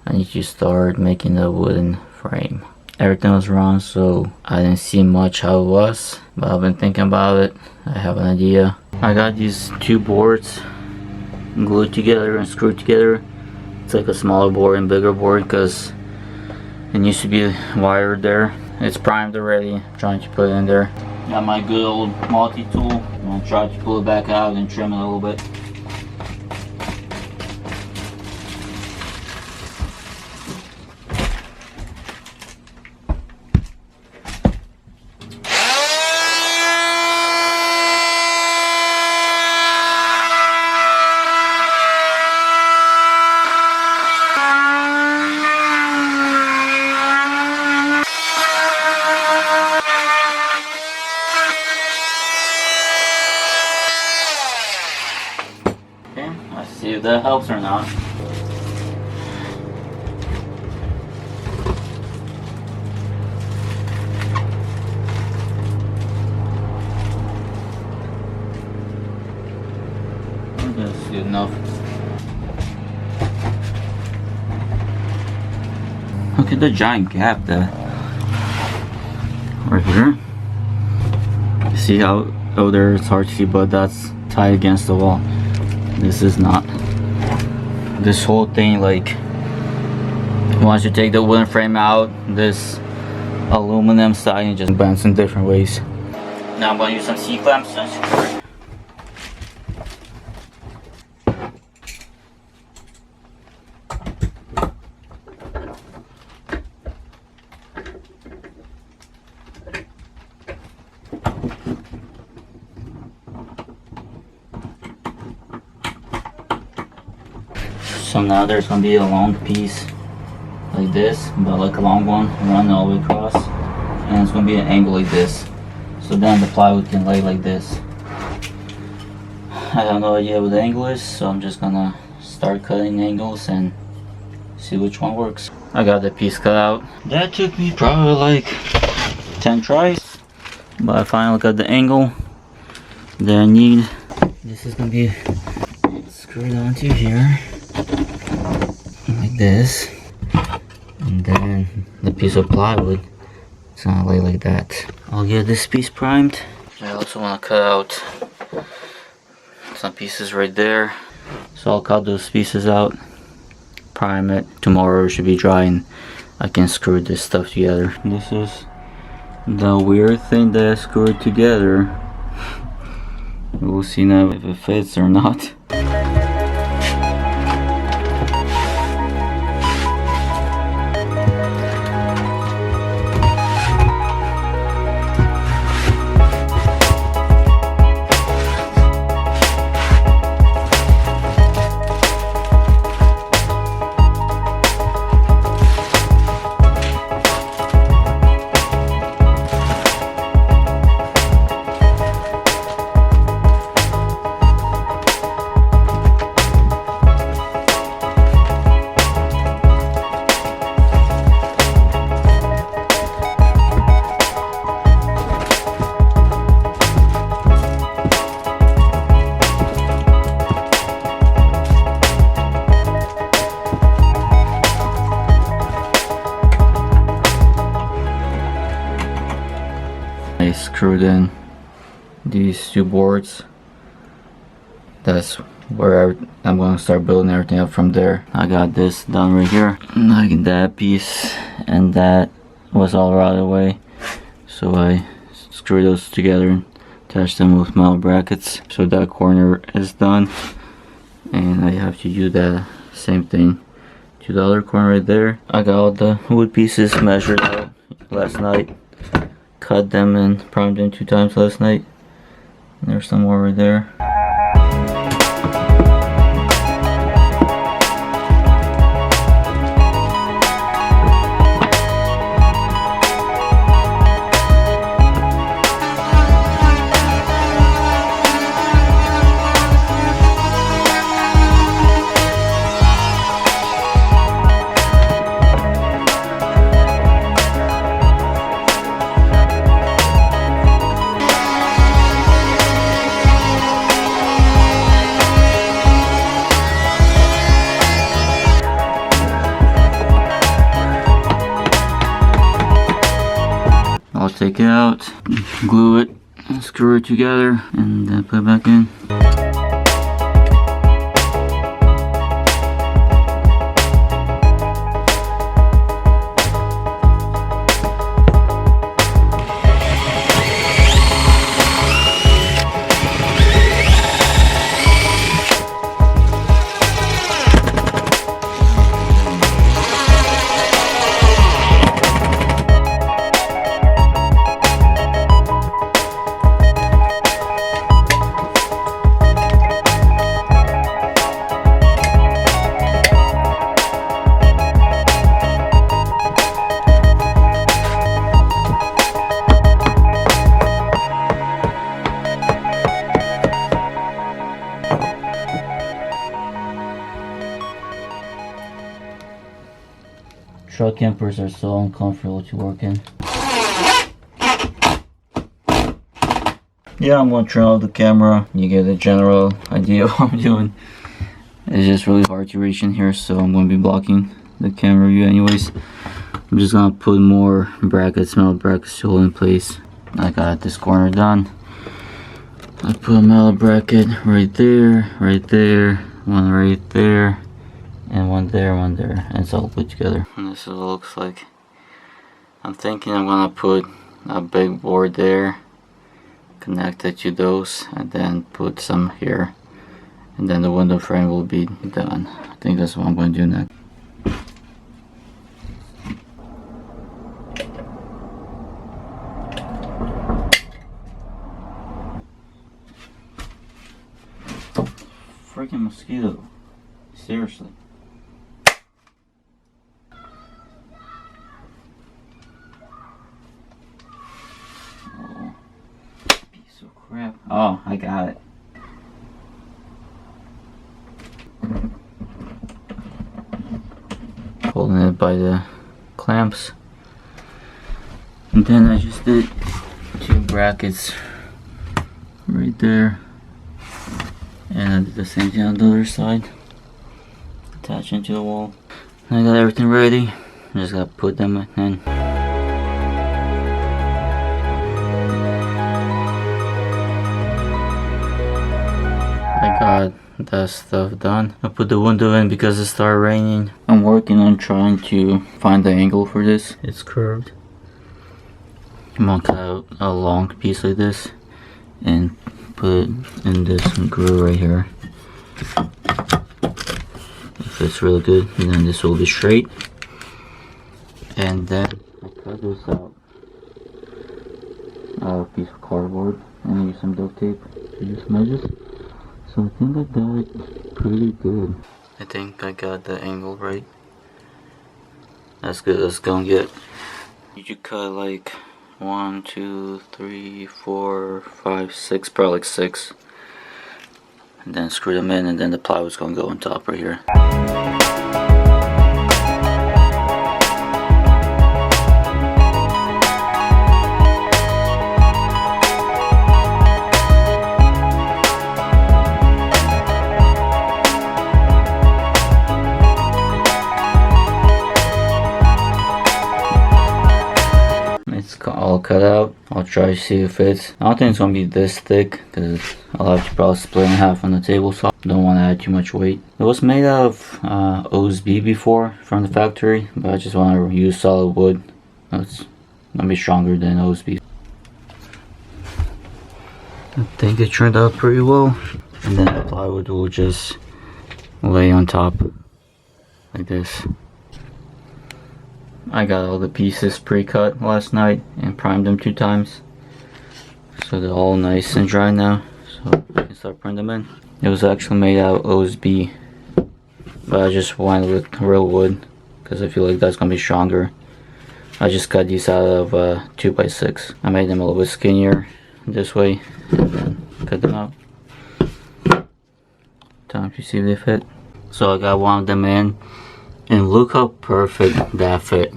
I need to start making the wooden frame. Everything was wrong, so I didn't see much how it was, but I've been thinking about it. I have an idea. I got these two boards glued together and screwed together. It's like a smaller board and bigger board because it needs to be wired there. It's primed already. I'm trying to put it in there. Got my good old multi-tool. I'm gonna try to pull it back out and trim it a little bit. See if that helps or not. That's good enough. Look at the giant gap there. Right here. You see how over there it's hard to see, but that's tied against the wall. This is not. This whole thing, like, once you take the wooden frame out, this aluminum siding just bends in different ways. Now I'm going to use some C-clamps and secure it. So now there's gonna be a long piece like this, but like a long one, run all the way across, and it's gonna be an angle like this. So then the plywood can lay like this. I have no idea what the angle is, so I'm just gonna start cutting angles and see which one works. I got the piece cut out. That took me probably like 10 tries, but I finally got the angle that I need. This is gonna be screwed onto here like this, and then the piece of plywood is gonna lay like that. I'll get this piece primed. I also want to cut out some pieces right there, so I'll cut those pieces out, prime it. Tomorrow it should be dry and I can screw this stuff together. This is the weird thing that I screwed together. We'll see now if it fits or not. I screwed in these two boards. That's where I'm going to start building everything up from there. I got this done right here. Like that piece and that was all right away, so I screwed those together and attached them with metal brackets. So that corner is done, and I have to do that same thing to the other corner right there. I got all the wood pieces measured out last night. Cut them and primed them 2 times last night. And there's some more right there. take it out, glue it, and screw it together, and then put it back in. Truck campers are so uncomfortable to work in. Yeah, I'm gonna turn off the camera. You get a general idea of what I'm doing. It's just really hard to reach in here, so I'm gonna be blocking the camera view anyways. I'm just gonna put more brackets, metal brackets to hold in place. I got this corner done. I put a metal bracket right there, one right there, and one there, and it's all put together. And this is what it looks like. I'm thinking I'm gonna put a big board there, connect it to those, and then put some here, and then the window frame will be done. I think that's what I'm going to do next. Freaking mosquito. Seriously. Oh, piece of crap. Oh, I got it. Holding it by the clamps. And then I just did 2 brackets right there. And I did the same thing on the other side. Attach into the wall. I got everything ready. I just gotta put them in. I got that stuff done. I put the window in because it started raining. I'm working on trying to find the angle for this. It's curved. I'm gonna cut out a long piece like this and put it in this groove right here. It fits really good, and then this will be straight. And then I cut this out a piece of cardboard and use some duct tape to do some edges. So I think I got it pretty good. I think I got the angle right. That's good. Let's go and get. You cut like 1, 2, 3, 4, 5, 6, probably like 6. And then screw them in, and then the plywood's gonna go on top right here. All cut out. I'll try to see if it fits. I don't think it's gonna be this thick because I'll have to probably split in half on the table, so I don't want to add too much weight. It was made out of OSB before from the factory, but I just want to use solid wood. It's gonna be stronger than OSB. I think it turned out pretty well. And then the plywood will just lay on top like this. I got all the pieces pre-cut last night and primed them 2 times, so they're all nice and dry now, so I can start putting them in. It was actually made out of OSB, but I just went with real wood because I feel like that's gonna be stronger. I just cut these out of 2x6. I made them a little bit skinnier this way and then cut them out. Time to see if they fit. So I got one of them in. And look how perfect that fit.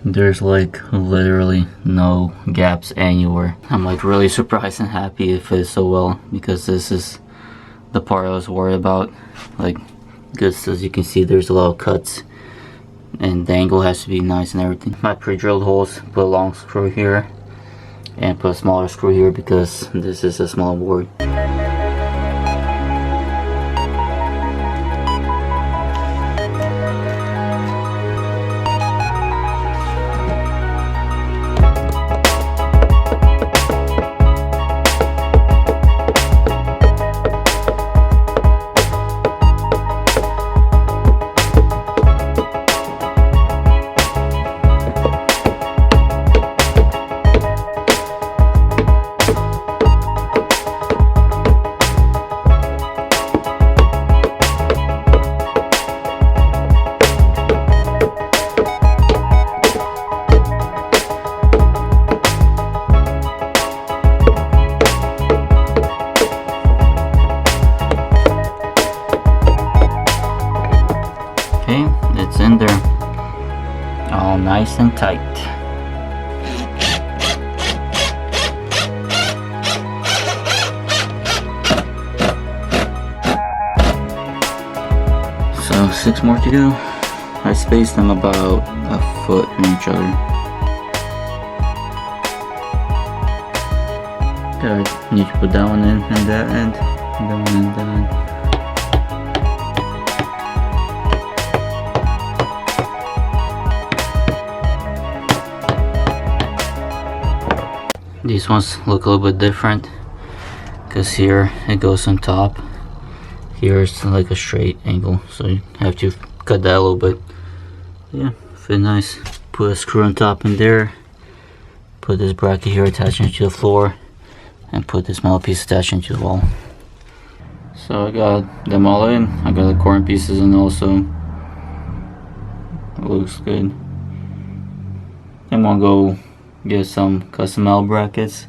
There's like literally no gaps anywhere. I'm like really surprised and happy it fits so well, because this is the part I was worried about. Like, because as you can see, there's a lot of cuts and the angle has to be nice and everything. I pre-drilled holes, put a long screw here and put a smaller screw here because this is a small board. Okay, it's in there, all nice and tight. So 6 more to do. I spaced them about a foot from each other. Okay, need to put that one in and that end, and that one in that end. These ones look a little bit different because here it goes on top, here it's like a straight angle, so you have to cut that a little bit. Yeah, fit nice. Put a screw on top in there, put this bracket here attaching to the floor, and put this metal piece attaching to the wall. So I got them all in. I got the corner pieces in also. It looks good. I'm gonna go get some custom L brackets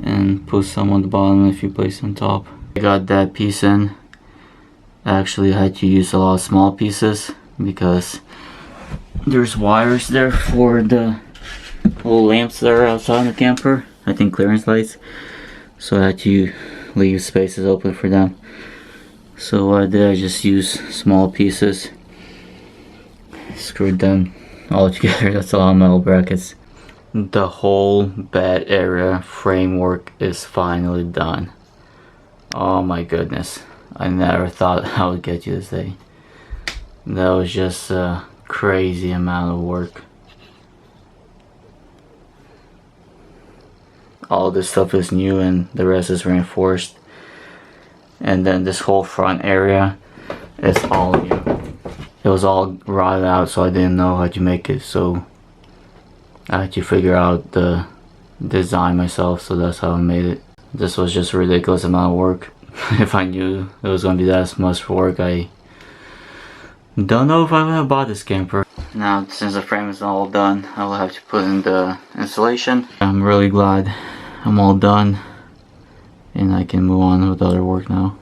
and put some on the bottom and a few places on top. I got that piece in. I actually had to use a lot of small pieces because there's wires there for the little lamps that are outside in the camper. I think clearance lights. So I had to leave spaces open for them. So what I did, I just used small pieces, screwed them all together. That's a lot of metal brackets. The whole bed area framework is finally done. Oh my goodness, I never thought I would get to this day. That was just a crazy amount of work. All this stuff is new and the rest is reinforced, and then this whole front area is all new. It was all rotted out, so I didn't know how to make it, so I had to figure out the design myself, so that's how I made it. This was just a ridiculous amount of work. If I knew it was gonna be that much work, I don't know if I would have bought this camper. Now, since the frame is all done, I will have to put in the insulation. I'm really glad I'm all done and I can move on with other work now.